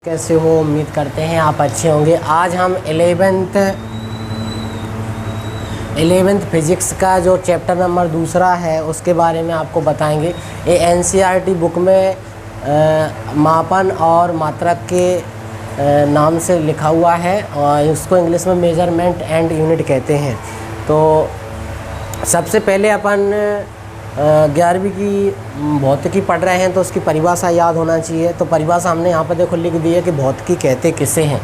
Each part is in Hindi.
कैसे हो? उम्मीद करते हैं आप अच्छे होंगे। आज हम 11th फिज़िक्स का जो चैप्टर नंबर दूसरा है उसके बारे में आपको बताएंगे। ये एनसीईआरटी बुक में मापन और मात्रक के नाम से लिखा हुआ है और इसको इंग्लिश में मेजरमेंट एंड यूनिट कहते हैं। तो सबसे पहले अपन 11वीं की भौतिकी पढ़ रहे हैं तो उसकी परिभाषा याद होना चाहिए। तो परिभाषा हमने यहाँ पर देखो लिख दी है कि भौतिकी कहते किसे हैं।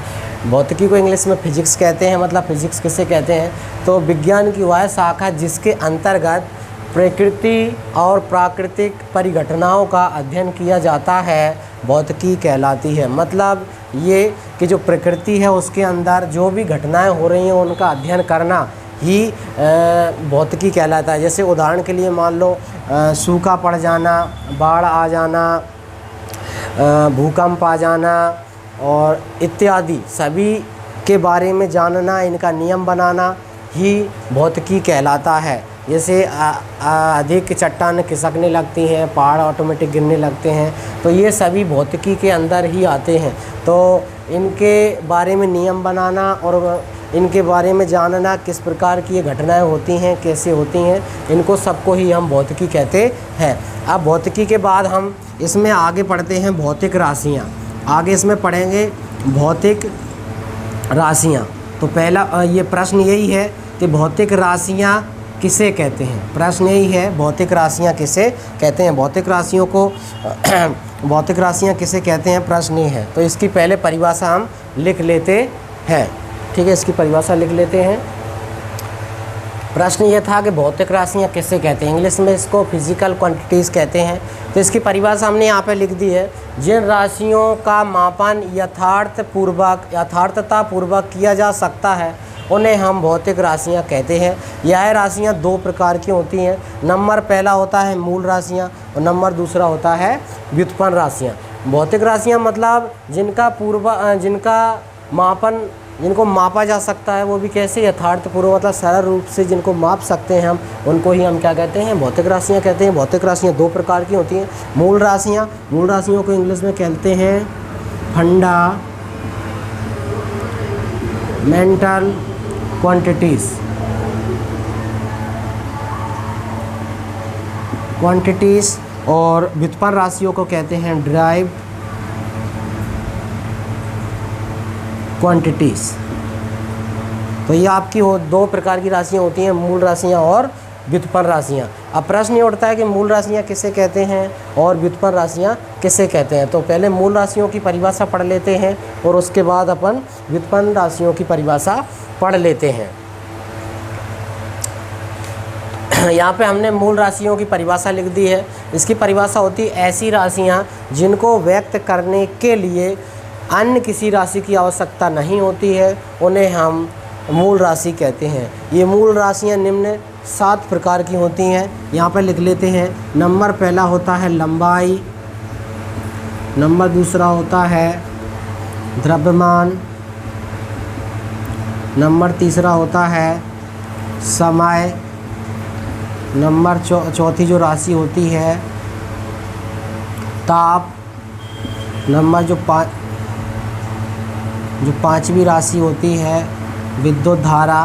भौतिकी को इंग्लिश में फिजिक्स कहते हैं, मतलब फिजिक्स किसे कहते हैं। तो विज्ञान की वह शाखा जिसके अंतर्गत प्रकृति और प्राकृतिक परिघटनाओं का अध्ययन किया जाता है भौतिकी कहलाती है। मतलब ये कि जो प्रकृति है उसके अंदर जो भी घटनाएँ हो रही हैं उनका अध्ययन करना ही भौतिकी कहलाता है। जैसे उदाहरण के लिए मान लो सूखा पड़ जाना, बाढ़ आ जाना, भूकंप आ जाना और इत्यादि सभी के बारे में जानना, इनका नियम बनाना ही भौतिकी कहलाता है। जैसे अधिक चट्टान खिसकने लगती हैं, पहाड़ ऑटोमेटिक गिरने लगते हैं, तो ये सभी भौतिकी के अंदर ही आते हैं। तो इनके बारे में नियम बनाना और इनके बारे में जानना, किस प्रकार की ये घटनाएं होती हैं, कैसे होती हैं, इनको सबको ही हम भौतिकी कहते हैं। अब भौतिकी के बाद हम इसमें आगे पढ़ते हैं भौतिक राशियाँ। आगे इसमें पढ़ेंगे भौतिक राशियाँ। तो पहला ये प्रश्न यही है कि भौतिक राशियाँ किसे कहते हैं। प्रश्न यही है, भौतिक राशियाँ किसे कहते हैं। भौतिक राशियों को भौतिक राशियाँ किसे कहते हैं, प्रश्न ये है। तो इसकी पहले परिभाषा हम लिख लेते हैं। ठीक है, इसकी परिभाषा लिख लेते हैं। प्रश्न ये था कि भौतिक राशियाँ किसे कहते हैं। इंग्लिश में इसको फिजिकल क्वांटिटीज़ कहते हैं। तो इसकी परिभाषा हमने यहाँ पे लिख दी है। जिन राशियों का मापन यथार्थतापूर्वक किया जा सकता है उन्हें हम भौतिक राशियाँ कहते हैं। यह राशियाँ दो प्रकार की होती हैं। नंबर पहला होता है मूल राशियाँ और नंबर दूसरा होता है व्युत्पन्न राशियाँ। भौतिक राशियाँ मतलब जिनको मापा जा सकता है, वो भी कैसे, यथार्थपूर्वक, मतलब सरल रूप से जिनको माप सकते हैं हम, उनको ही हम क्या कहते हैं, भौतिक राशियाँ कहते हैं। भौतिक राशियाँ दो प्रकार की होती हैं। मूल राशियों को इंग्लिश में कहते हैं फंडामेंटल क्वांटिटीज़ और व्युत्पन्न राशियों को कहते हैं डिराइव्ड क्वांटिटीज़। तो ये आपकी दो प्रकार की राशियाँ होती हैं, मूल राशियाँ और व्युत्पन्न राशियाँ। अब प्रश्न ये उठता है कि मूल राशियाँ किसे कहते हैं और व्युत्पन्न राशियाँ किसे कहते हैं। तो पहले मूल राशियों की परिभाषा पढ़ लेते हैं और उसके बाद अपन व्युत्पन्न राशियों की परिभाषा पढ़ लेते हैं। यहाँ पे हमने मूल राशियों की परिभाषा लिख दी है। इसकी परिभाषा होती है ऐसी राशियाँ जिनको व्यक्त करने के लिए अन्य किसी राशि की आवश्यकता नहीं होती है, उन्हें हम मूल राशि कहते हैं। ये मूल राशियाँ निम्न 7 प्रकार की होती हैं। यहाँ पर लिख लेते हैं। नंबर पहला होता है लंबाई, नंबर दूसरा होता है द्रव्यमान, नंबर तीसरा होता है समय, नंबर चौथी जो राशि होती है ताप, नंबर जो पांचवी राशि होती है विद्युत धारा,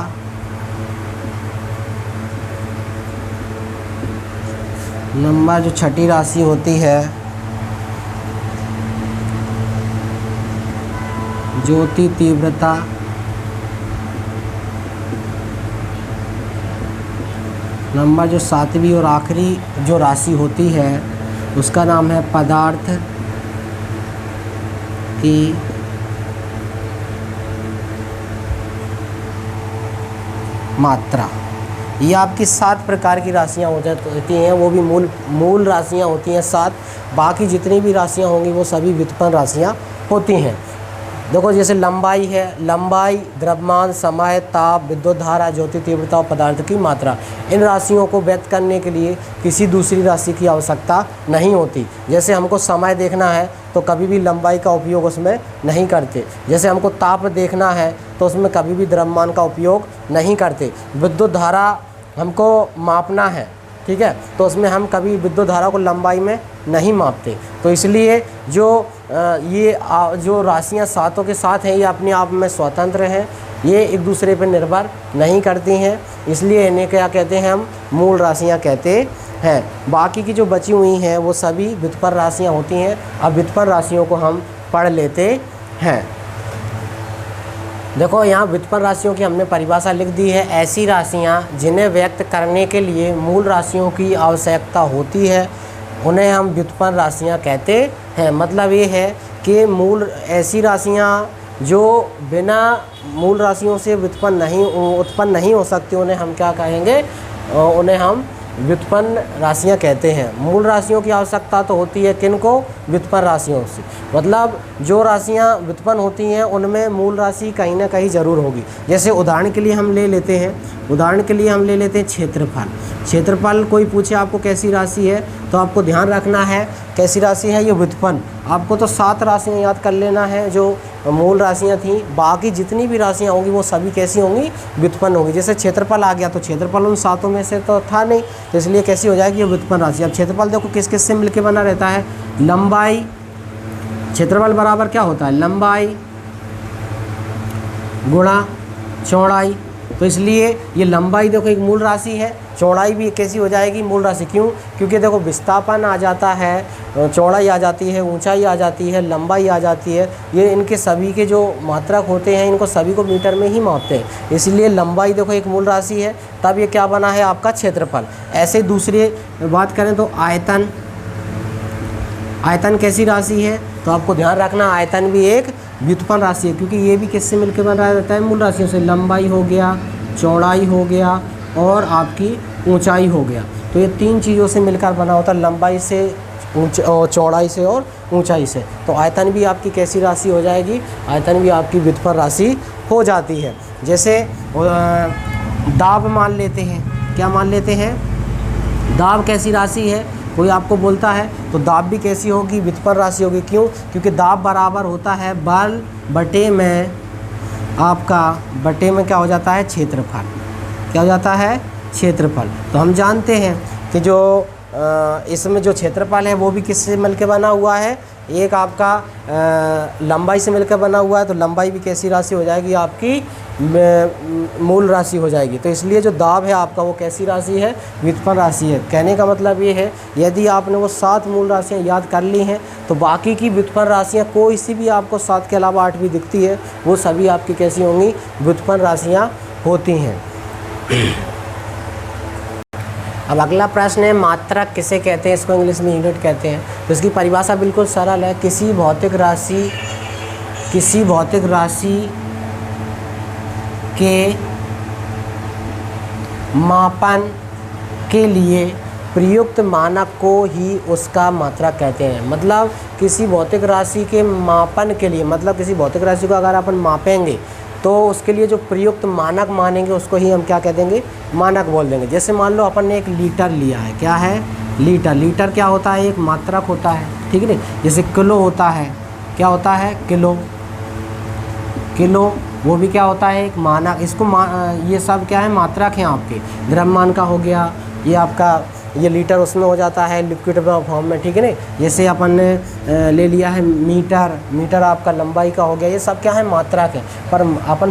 नंबर जो छठी राशि होती है ज्योति तीव्रता, नंबर जो 7वीं और आखिरी जो राशि होती है उसका नाम है पदार्थ की मात्रा। ये आपकी 7 प्रकार की राशियाँ हो जाती हैं, वो भी मूल राशियाँ होती हैं 7। बाकी जितनी भी राशियाँ होंगी वो सभी व्युत्पन्न राशियाँ होती हैं। देखो जैसे लंबाई है, लंबाई, द्रव्यमान, समय, ताप, विद्युत धारा, ज्योति तीव्रता और पदार्थ की मात्रा। इन राशियों को व्यक्त करने के लिए किसी दूसरी राशि की आवश्यकता नहीं होती। जैसे हमको समय देखना है तो कभी भी लंबाई का उपयोग उसमें नहीं करते। जैसे हमको ताप देखना है तो उसमें कभी भी द्रव्यमान का उपयोग नहीं करते। विद्युत धारा हमको मापना है ठीक है, तो उसमें हम कभी विद्युत धारा को लंबाई में नहीं मापते। तो इसलिए जो जो राशियाँ सातों के साथ हैं ये अपने आप में स्वतंत्र हैं, ये एक दूसरे पर निर्भर नहीं करती हैं, इसलिए इन्हें क्या कहते हैं, हम मूल राशियाँ कहते हैं। बाकी की जो बची हुई हैं वो सभी व्युत्पन्न राशियाँ होती हैं। अब व्युत्पन्न राशियों को हम पढ़ लेते हैं। देखो यहाँ व्युत्पन्न राशियों की हमने परिभाषा लिख दी है, ऐसी राशियाँ जिन्हें व्यक्त करने के लिए मूल राशियों की आवश्यकता होती है उन्हें हम व्युत्पन्न राशियाँ कहते हैं। मतलब ये है कि ऐसी राशियाँ जो बिना मूल राशियों से उत्पन्न नहीं हो सकती उन्हें हम क्या कहेंगे, उन्हें हम व्युत्पन्न राशियाँ कहते हैं। मूल राशियों की आवश्यकता तो होती है किनको, व्युत्पन्न राशियों से। मतलब जो राशियाँ व्युत्पन्न होती हैं उनमें मूल राशि कहीं ना कहीं ज़रूर होगी। जैसे उदाहरण के लिए हम ले लेते हैं क्षेत्रफल। क्षेत्रफल कोई पूछे आपको कैसी राशि है तो आपको ध्यान रखना है कैसी राशि है, ये व्युत्पन्न। आपको तो 7 राशियाँ याद कर लेना है जो मूल राशियाँ थी, बाकी जितनी भी राशियाँ होंगी वो सभी कैसी होंगी, व्युत्पन्न होंगी। जैसे क्षेत्रफल आ गया तो क्षेत्रफल उन 7 में से तो था नहीं, तो इसलिए कैसी हो जाएगी, ये व्युत्पन्न राशि। अब क्षेत्रफल देखो किस किस से मिलकर बना रहता है, लंबाई, क्षेत्रफल बराबर क्या होता है, लंबाई गुणा चौड़ाई। तो इसलिए ये लंबाई देखो एक मूल राशि है, चौड़ाई भी कैसी हो जाएगी, मूल राशि। क्यों, क्योंकि देखो विस्थापन आ जाता है, चौड़ाई आ जाती है, ऊंचाई आ जाती है, लंबाई आ जाती है, ये इनके सभी के जो मात्रक होते हैं इनको सभी को मीटर में ही मापते हैं। इसलिए लंबाई देखो एक मूल राशि है, तब ये क्या बना है आपका क्षेत्रफल। ऐसे दूसरी बात करें तो आयतन, आयतन कैसी राशि है, तो आपको ध्यान रखना आयतन भी एक व्युत्पन्न राशि है, क्योंकि ये भी किससे मिलकर बना रहता है, मूल राशियों से। लंबाई हो गया, चौड़ाई हो गया और आपकी ऊंचाई हो गया, तो ये 3 चीज़ों से मिलकर बना होता है, लंबाई से, चौड़ाई से और ऊंचाई से। तो आयतन भी आपकी कैसी राशि हो जाएगी, आयतन भी आपकी व्युत्पन्न राशि हो जाती है। जैसे दाब मान लेते हैं, क्या मान लेते हैं, दाब कैसी राशि है, कोई आपको बोलता है तो दाब भी कैसी होगी, व्युत्पन्न राशि होगी। क्यों, क्योंकि दाब बराबर होता है बल बटे में आपका, बटे में क्या हो जाता है, क्षेत्रफल। क्या हो जाता है, क्षेत्रफल। तो हम जानते हैं कि जो इसमें जो क्षेत्रफल है वो भी किससे मिलकर बना हुआ है, एक आपका लंबाई से मिलकर बना हुआ है, तो लंबाई भी कैसी राशि हो जाएगी, आपकी मूल राशि हो जाएगी। तो इसलिए जो दाब है आपका वो कैसी राशि है, व्युत्पन्न राशि है। कहने का मतलब ये है, यदि आपने वो 7 मूल राशियाँ याद कर ली हैं तो बाकी की व्युत्पन्न राशियाँ कोई सी भी आपको 7 के अलावा 8 भी दिखती है, वो सभी आपकी कैसी होंगी, व्युत्पन्न राशियाँ होती हैं। अब अगला प्रश्न है, मात्रक किसे कहते हैं, इसको इंग्लिश में यूनिट कहते हैं। तो इसकी परिभाषा बिल्कुल सरल है, किसी भौतिक राशि के मापन के लिए प्रयुक्त मानक को ही उसका मात्रक कहते हैं। मतलब किसी भौतिक राशि के मापन के लिए, मतलब किसी भौतिक राशि को अगर अपन मापेंगे तो उसके लिए जो प्रयुक्त मानक मानेंगे उसको ही हम क्या कह देंगे, मानक बोल देंगे। जैसे मान लो अपन ने एक लीटर लिया है, क्या है, लीटर। लीटर क्या होता है, एक मात्रक होता है, ठीक है ना। जैसे किलो होता है, क्या होता है, किलो। किलो वो भी क्या होता है, एक मानक। इसको ये सब क्या है, मात्रक हैं आपके। द्रव्यमान का हो गया, ये आपका ये लीटर उसमें हो जाता है लिक्विड फॉर्म में, ठीक है ना। जैसे अपन ने ले लिया है मीटर, मीटर आपका लंबाई का हो गया, ये सब क्या है, मात्रक है। पर अपन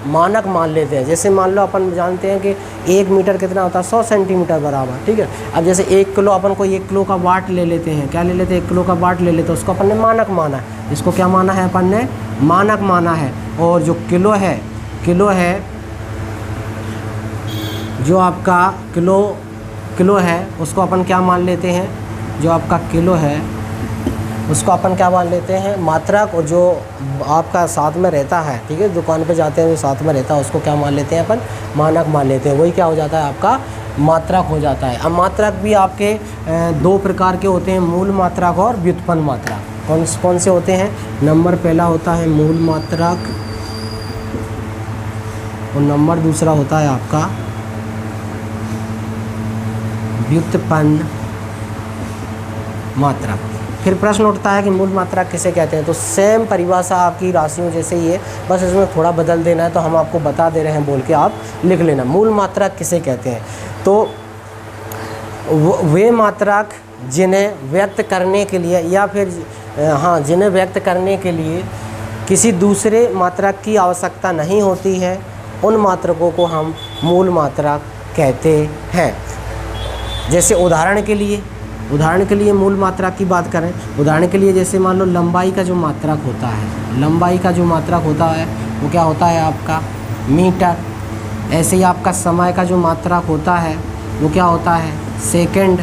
मानक मान लेते हैं। जैसे मान लो अपन जानते हैं कि 1 मीटर कितना होता है, 100 सेंटीमीटर बराबर, ठीक है। अब जैसे 1 किलो, अपन को 1 किलो का वाट ले लेते हैं, क्या ले लेते हैं, 1 किलो का वाट ले लेते हैं, उसको अपन ने मानक माना है। इसको क्या माना है, अपन ने मानक माना है। और जो किलो है जो आपका किलो है उसको अपन क्या मान लेते हैं, जो आपका किलो है उसको अपन क्या मान लेते हैं, मात्रक। और जो आपका साथ में रहता है, ठीक है, दुकान पे जाते हैं जो साथ में रहता है उसको क्या मान लेते हैं अपन, मानक मान लेते हैं। वही क्या हो जाता है, आपका मात्रक हो जाता है। अब मात्रक भी आपके 2 प्रकार के होते हैं, मूल मात्रक और व्युत्पन्न मात्रक। कौन से होते हैं, नंबर पहला होता है मूल मात्रक और नंबर दूसरा होता है आपका व्युत्पन्न मात्रक। फिर प्रश्न उठता है कि मूल मात्रक किसे कहते हैं। तो सेम परिभाषा आपकी राशियों जैसे ही है, बस इसमें थोड़ा बदल देना है, तो हम आपको बता दे रहे हैं, बोल के आप लिख लेना। मूल मात्रक किसे कहते हैं, तो वे मात्रक जिन्हें व्यक्त करने के लिए या फिर जिन्हें व्यक्त करने के लिए किसी दूसरे मात्रक की आवश्यकता नहीं होती है, उन मात्रकों को हम मूल मात्रक कहते हैं। जैसे उदाहरण के लिए मूल मात्रक की बात करें, उदाहरण के लिए जैसे मान लो लंबाई का जो मात्रक होता है, लंबाई का जो मात्रक होता है वो क्या होता है आपका मीटर। ऐसे ही आपका समय का जो मात्रक होता है वो क्या होता है सेकंड।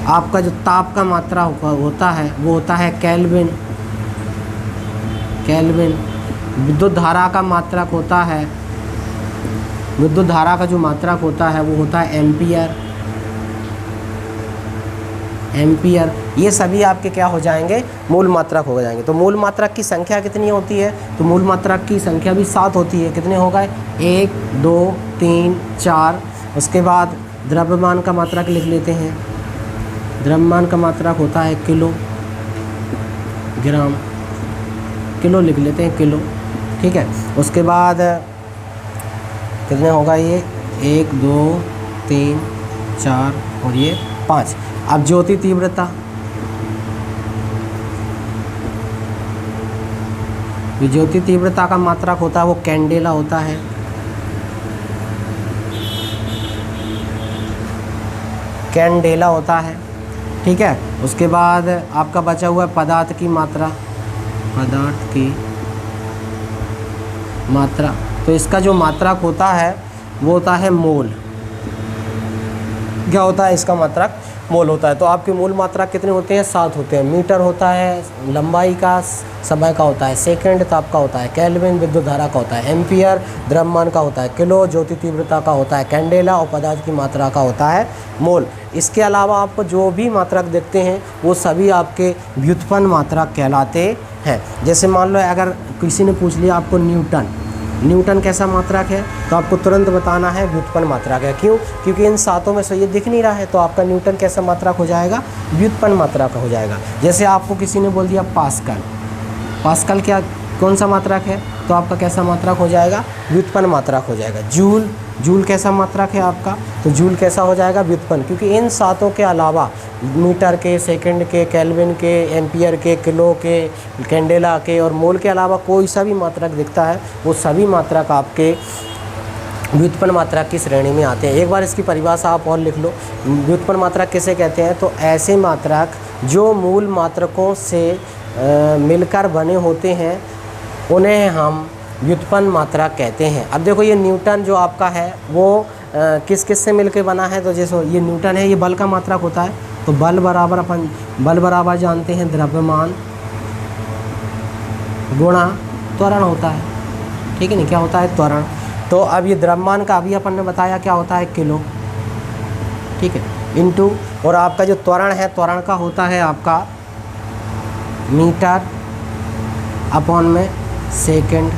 आपका जो ताप का मात्रा होता है वो होता है केल्विन। विद्युत धारा का मात्रक होता है, विद्युत धारा का जो मात्रक होता है वो होता है एम्पियर। ये सभी आपके क्या हो जाएंगे मूल मात्रक हो जाएंगे। तो मूल मात्रक की संख्या कितनी होती है, तो मूल मात्रक की संख्या भी 7 होती है। कितने हो गए 1 2 3 4। उसके बाद द्रव्यमान का मात्रक लिख लेते हैं। द्रव्यमान का मात्रक होता है किलोग्राम, किलो लिख लेते हैं किलो, ठीक है। उसके बाद कितने होगा ये 1 2 3 4 और ये 5। अब ज्योति तीव्रता, ज्योति तीव्रता का मात्रक होता है वो कैंडेला होता है। कैंडेला होता है, ठीक है। उसके बाद आपका बचा हुआ है पदार्थ की मात्रा, पदार्थ की मात्रा। तो इसका जो मात्रक होता है वो होता है मोल। क्या होता है इसका मात्रक मोल होता है। तो आपके मूल मात्रक कितने होते हैं 7 होते हैं। मीटर होता है लंबाई का, समय का होता है सेकंड, ताप का होता है केल्विन, विद्युत धारा का होता है एम्पियर, द्रव्यमान का होता है किलो, ज्योति तीव्रता का होता है कैंडेला और पदार्थ की मात्रा का होता है मोल। इसके अलावा आपको जो भी मात्रक देखते हैं वो सभी आपके व्युत्पन्न मात्रक कहलाते हैं। जैसे मान लो अगर किसी ने पूछ लिया आपको न्यूटन कैसा मात्रक है, तो आपको तुरंत बताना है व्युत्पन्न मात्रक है। क्यों? क्योंकि इन 7 में से ये दिख नहीं रहा है, तो आपका न्यूटन कैसा मात्रक हो जाएगा व्युत्पन्न मात्रक हो जाएगा। जैसे आपको किसी ने बोल दिया पास्कल क्या कौन सा मात्रक है, तो आपका कैसा मात्रक हो जाएगा व्युत्पन्न मात्रक हो जाएगा। जूल कैसा मात्रक है आपका, तो जूल कैसा हो जाएगा व्युत्पन्न। क्योंकि इन 7 के अलावा मीटर के, सेकंड के, केल्विन के, एम्पियर के, किलो के, कैंडेला के और मोल के अलावा कोई सा भी मात्रक दिखता है वो सभी मात्रक आपके व्युत्पन्न मात्रक की श्रेणी में आते हैं। एक बार इसकी परिभाषा आप और लिख लो। व्युत्पन्न मात्रक किसे कहते हैं, तो ऐसे मात्रक जो मूल मात्रकों से मिलकर बने होते हैं उन्हें हम व्युत्पन्न मात्रक कहते हैं। अब देखो ये न्यूटन जो आपका है वो किस से मिलकर बना है, तो जैसे ये न्यूटन है ये बल का मात्रक होता है। तो बल बराबर जानते हैं द्रव्यमान गुणा त्वरण होता है, ठीक है नहीं, क्या होता है त्वरण। तो अब ये द्रव्यमान का अभी अपन ने बताया क्या होता है किलो, ठीक है, इनटू और आपका जो त्वरण है त्वरण का होता है आपका मीटर अपॉन में सेकंड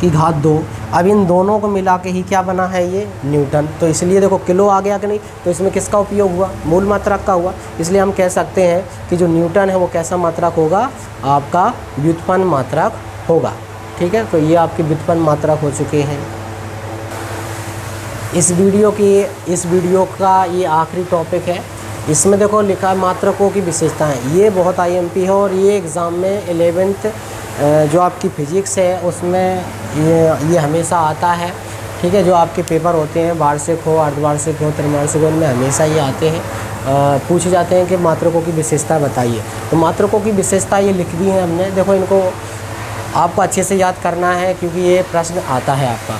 की घात 2। अब इन दोनों को मिला के ही क्या बना है ये न्यूटन। तो इसलिए देखो किलो आ गया कि नहीं, तो इसमें किसका उपयोग हुआ मूल मात्रक का हुआ। इसलिए हम कह सकते हैं कि जो न्यूटन है वो कैसा मात्रक होगा आपका व्युत्पन्न मात्रक होगा, ठीक है। तो ये आपके व्युत्पन्न मात्रक हो चुके हैं। इस वीडियो का ये आखिरी टॉपिक है। इसमें देखो लिखा है मात्रकों की विशेषताएं। ये बहुत IMP है और ये एग्ज़ाम में 11th जो आपकी फिजिक्स है उसमें ये हमेशा आता है, ठीक है। जो आपके पेपर होते हैं वार्षिक हो, अर्धवार्षिक हो, त्रैमासिक हो, उनमें हमेशा ये आते हैं, पूछे जाते हैं कि मात्रकों की विशेषता बताइए। तो मात्रकों की विशेषता ये लिख दी है हमने। देखो इनको आपको अच्छे से याद करना है क्योंकि ये प्रश्न आता है आपका।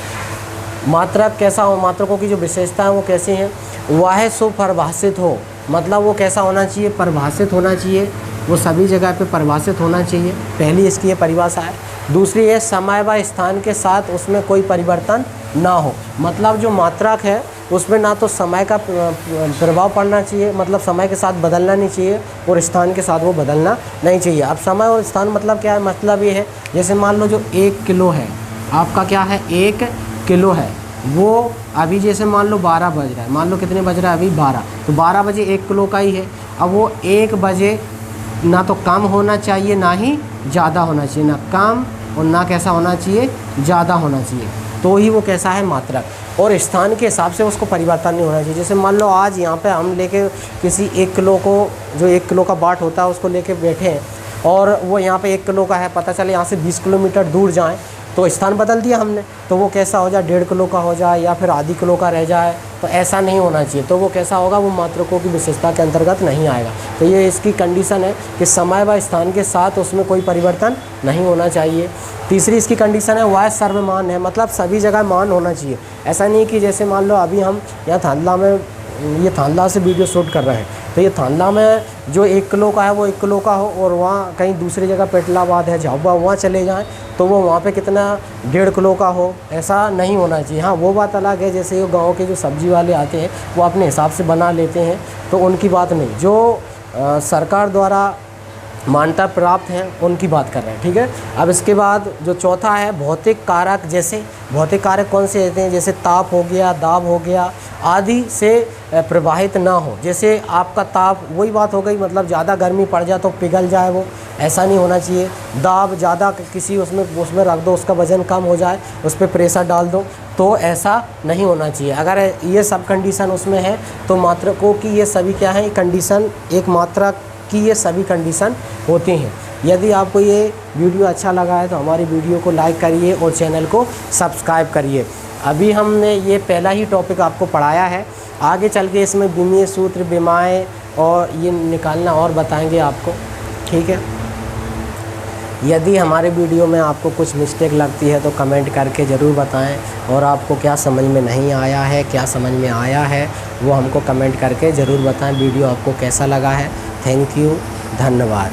मात्रक कैसा हो, मात्रकों की जो विशेषता है वो कैसी हैं, वह सुपरिभाषित हो, मतलब वो कैसा होना चाहिए परिभाषित होना चाहिए, वो सभी जगह पे परिभाषित होना चाहिए। पहली इसकी ये परिभाषा है। दूसरी है समय व स्थान के साथ उसमें कोई परिवर्तन ना हो, मतलब जो मात्रक है उसमें ना तो समय का प्रभाव पड़ना चाहिए, मतलब समय के साथ बदलना नहीं चाहिए, और स्थान के साथ वो बदलना नहीं चाहिए। अब समय और स्थान मतलब क्या है, मतलब ये है जैसे मान लो जो 1 किलो है आपका, क्या है 1 किलो है, वो अभी जैसे मान लो 12 बज रहा है, मान लो कितने बज रहा है अभी 12, तो 12 बजे 1 किलो का ही है। अब वो 1 बजे ना तो कम होना चाहिए ना ही ज़्यादा होना चाहिए, ना कम और ना कैसा होना चाहिए ज़्यादा होना चाहिए, तो ही वो कैसा है, मात्रक। और स्थान के हिसाब से उसको परिवर्तन नहीं होना चाहिए। जैसे मान लो आज यहाँ पे हम लेके किसी 1 किलो को, जो 1 किलो का बाट होता है उसको लेके बैठे हैं, और वो यहाँ पे 1 किलो का है, पता चले यहाँ से 20 किलोमीटर दूर जाएँ तो स्थान बदल दिया हमने, तो वो कैसा हो जाए, 1.5 किलो का हो जाए या फिर आधी किलो का रह जाए, तो ऐसा नहीं होना चाहिए। तो वो कैसा होगा, वो मात्रकों की विशेषता के अंतर्गत नहीं आएगा। तो ये इसकी कंडीशन है कि समय व स्थान के साथ उसमें कोई परिवर्तन नहीं होना चाहिए। तीसरी इसकी कंडीशन है वह सर्वमान है, मतलब सभी जगह मान होना चाहिए। ऐसा नहीं कि जैसे मान लो अभी हम यहाँ थांदला में, ये थांदला से वीडियो शूट कर रहे हैं, तो ये थांदला में जो 1 किलो का है वो 1 किलो का हो, और वहाँ कहीं दूसरी जगह पेटलाबाद है, झाबुआ, वहाँ चले जाएं तो वो वहाँ पे कितना 1.5 किलो का हो, ऐसा नहीं होना चाहिए। हाँ, वो बात अलग है, जैसे ये गाँव के जो सब्जी वाले आते हैं वो अपने हिसाब से बना लेते हैं, तो उनकी बात नहीं। जो सरकार द्वारा मान्यता प्राप्त हैं उनकी बात कर रहे हैं, ठीक है। अब इसके बाद जो चौथा है भौतिक कारक, जैसे भौतिक कारक कौन से रहते हैं, जैसे ताप हो गया, दाब हो गया आदि से प्रवाहित ना हो। जैसे आपका ताप, वही बात हो गई, मतलब ज़्यादा गर्मी पड़ जाए तो पिघल जाए, वो ऐसा नहीं होना चाहिए। दाब, ज़्यादा किसी उसमें रख दो, उसका वज़न कम हो जाए, उस पर प्रेशर डाल दो, तो ऐसा नहीं होना चाहिए। अगर ये सब कंडीशन उसमें है तो मात्रकों की ये सभी क्या है, कंडीशन, एक मात्रक की ये सभी कंडीशन होती हैं। यदि आपको ये वीडियो अच्छा लगा है तो हमारी वीडियो को लाइक करिए और चैनल को सब्सक्राइब करिए। अभी हमने ये पहला ही टॉपिक आपको पढ़ाया है, आगे चल के इसमें विमीय सूत्र, विमाएँ और ये निकालना और बताएंगे आपको, ठीक है। यदि हमारे वीडियो में आपको कुछ मिस्टेक लगती है तो कमेंट करके ज़रूर बताएं, और आपको क्या समझ में नहीं आया है, क्या समझ में आया है, वो हमको कमेंट करके ज़रूर बताएं। वीडियो आपको कैसा लगा है। थैंक यू, धन्यवाद।